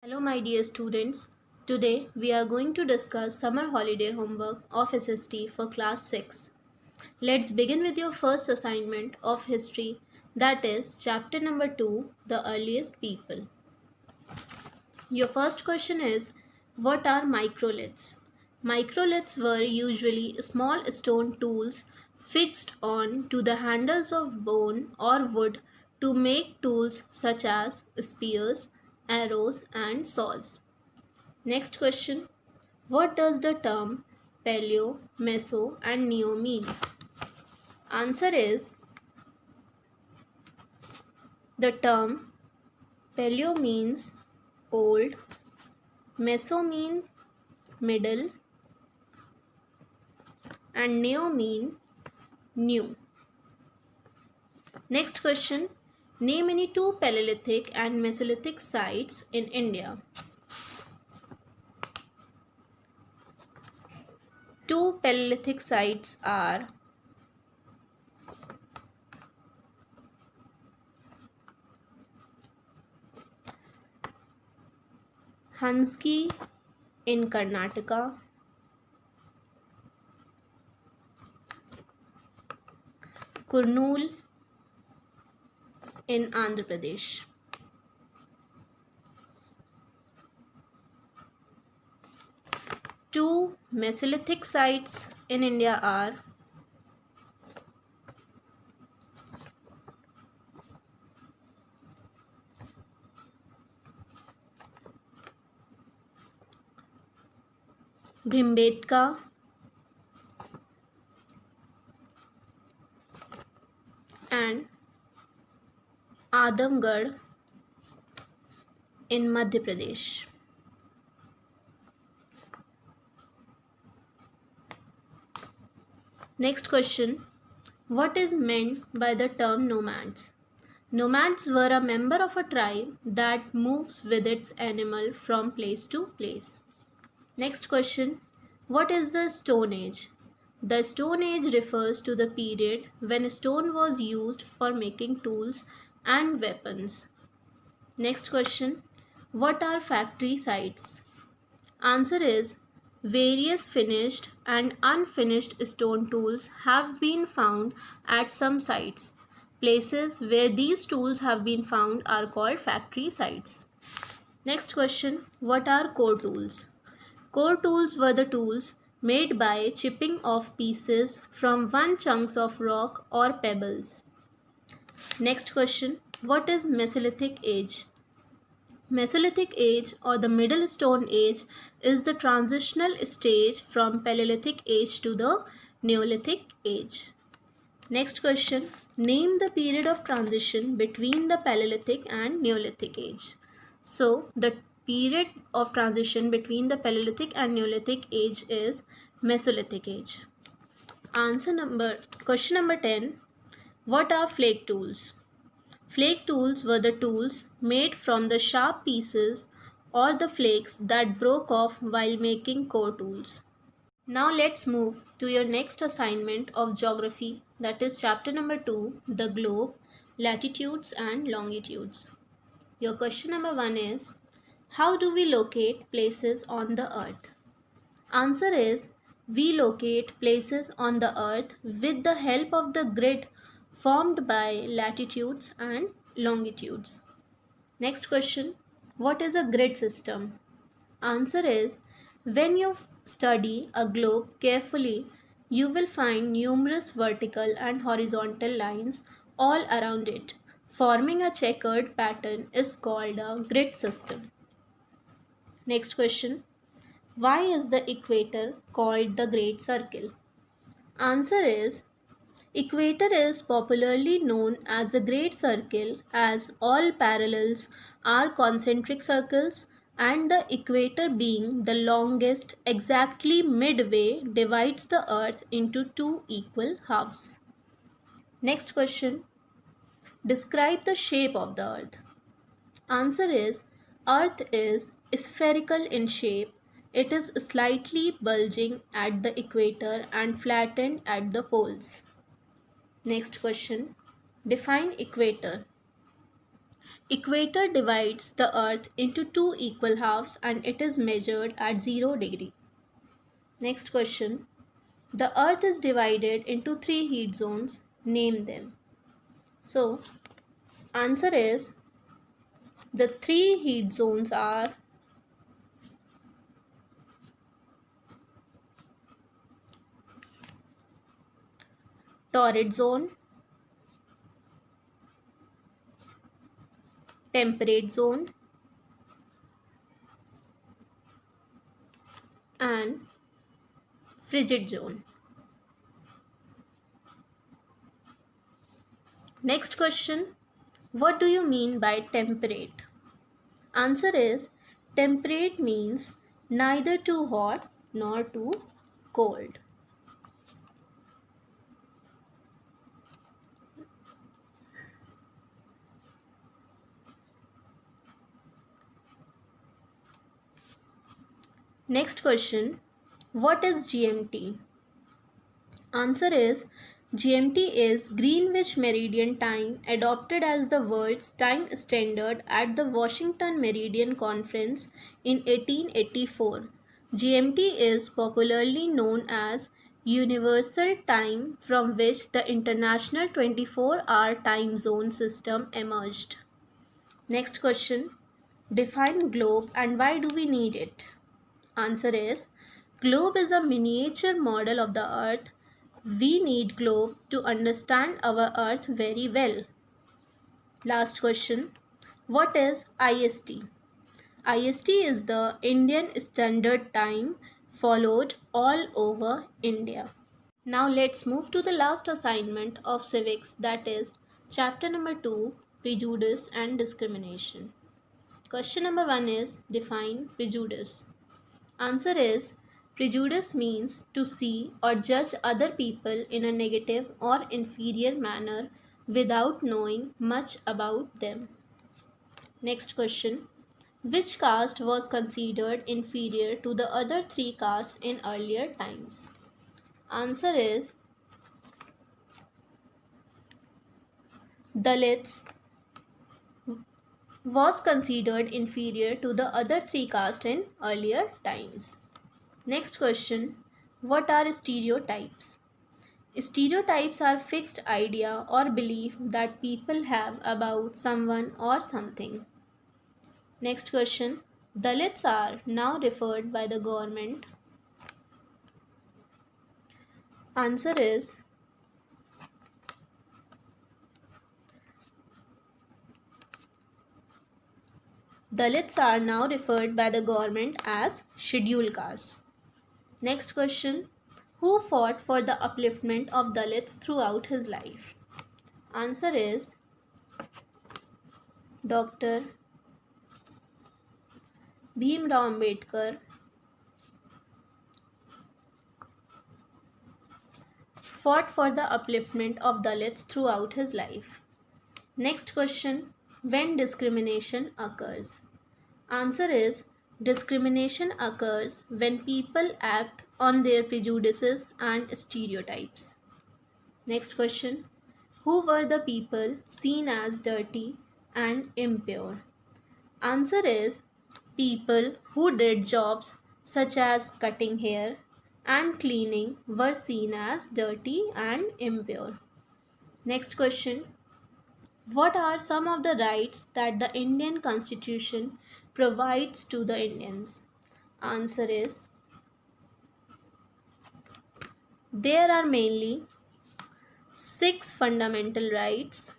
Hello, my dear students. Today we are going to discuss summer holiday homework of SST for class 6. Let's begin with your first assignment of history, that is chapter number 2, the earliest people. Your first question is, what are microliths? Microliths were usually small stone tools fixed on to the handles of bone or wood to make tools such as spears, arrows, and saws. Next question. What does the term Paleo, Meso, and Neo mean? Answer is, the term Paleo means old, Meso means middle, and Neo mean new. Next question. Name any two Paleolithic and Mesolithic sites in India. Two Paleolithic sites are Hanski in Karnataka, Kurnool in Andhra Pradesh. Two Mesolithic sites in India are Bhimbetka and Adamgarh in Madhya Pradesh. Next question. What is meant by the term nomads? Nomads were a member of a tribe that moves with its animal from place to place. Next question. What is the Stone Age? The Stone Age refers to the period when stone was used for making tools and weapons. Next question. What are factory sites? Answer is, various finished and unfinished stone tools have been found at some sites. Places where these tools have been found are called factory sites. Next question. What are core tools? Core tools were the tools made by chipping off pieces from one chunks of rock or pebbles. Next question. What is Mesolithic Age? Mesolithic Age or the Middle Stone Age is the transitional stage from Paleolithic Age to the Neolithic Age. Next question. Name the period of transition between the Paleolithic and Neolithic Age. So, the period of transition between the Paleolithic and Neolithic Age is Mesolithic Age. Question number 10. What are flake tools? Flake tools were the tools made from the sharp pieces or the flakes that broke off while making core tools. Now let's move to your next assignment of geography, that is chapter number 2, the globe, latitudes and longitudes. Your question number 1 is, how do we locate places on the earth? Answer is, we locate places on the earth with the help of the grid formed by latitudes and longitudes. Next question. What is a grid system? Answer is, when you study a globe carefully, you will find numerous vertical and horizontal lines all around it. Forming a checkered pattern is called a grid system. Next question. Why is the equator called the Great Circle? Answer is, equator is popularly known as the Great Circle as all parallels are concentric circles and the equator being the longest exactly midway divides the earth into two equal halves. Next question. Describe the shape of the earth. Answer is, earth is spherical in shape. It is slightly bulging at the equator and flattened at the poles. Next question. Define equator. Equator divides the earth into two equal halves and it is measured at 0 degree. Next question. The earth is divided into three heat zones. Name them. So, answer is the three heat zones are torrid zone, temperate zone, and frigid zone. Next question. What do you mean by temperate? Answer is temperate means neither too hot nor too cold. Next question. What is GMT? Answer is GMT is Greenwich Meridian Time, adopted as the world's time standard at the Washington Meridian Conference in 1884. GMT is popularly known as Universal Time, from which the International 24-hour time zone system emerged. Next question. Define globe and why do we need it? Answer is globe is a miniature model of the earth. We need globe to understand our earth very well. Last question. What is IST? IST is the Indian Standard Time, followed all over India. Now let's move to the last assignment of civics, that is chapter number 2, prejudice and discrimination. Question number 1 is define prejudice. Answer is prejudice means to see or judge other people in a negative or inferior manner without knowing much about them. Next question. Which caste was considered inferior to the other three castes in earlier times? Answer is Dalits was considered inferior to the other three castes in earlier times. Next question. What are stereotypes? Stereotypes are fixed idea or belief that people have about someone or something. Next question. Dalits are now referred by the government. Answer is Dalits are now referred by the government as scheduled castes. Next question. Who fought for the upliftment of Dalits throughout his life? Answer is Dr. Bhimrao Ambedkar fought for the upliftment of Dalits throughout his life. Next question. When discrimination occurs? Answer is discrimination occurs when people act on their prejudices and stereotypes. Next question. Who were the people seen as dirty and impure? Answer is people who did jobs such as cutting hair and cleaning were seen as dirty and impure. Next question. What are some of the rights that the Indian Constitution provides to the Indians? Answer is there are mainly 6 fundamental rights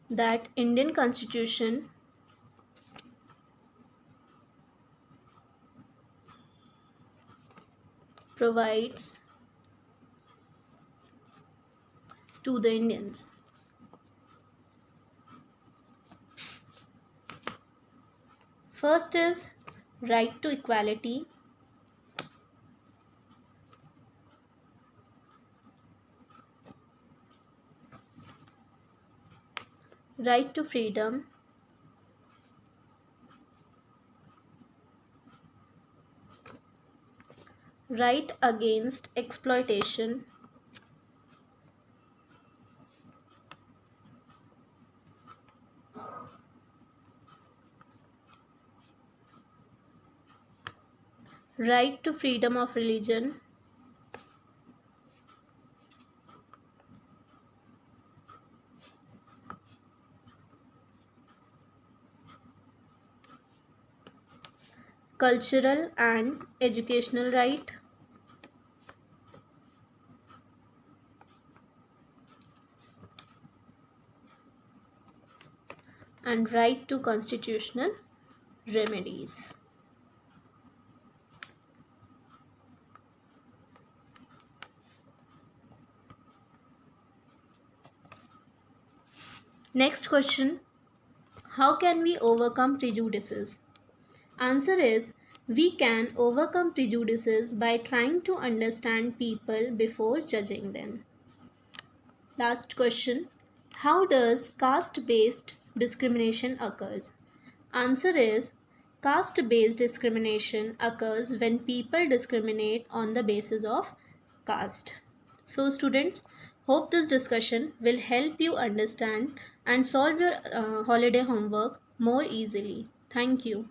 that Indian Constitution provides to the Indians. First is right to equality. Right to freedom. Right against exploitation. Right to freedom of religion. Cultural and educational right. And right to constitutional remedies. Next question. How can we overcome prejudices? Answer is, we can overcome prejudices by trying to understand people before judging them. Last question. How does caste-based discrimination occurs? Answer is, caste-based discrimination occurs when people discriminate on the basis of caste. So students, hope this discussion will help you understand and solve your holiday homework more easily. Thank you.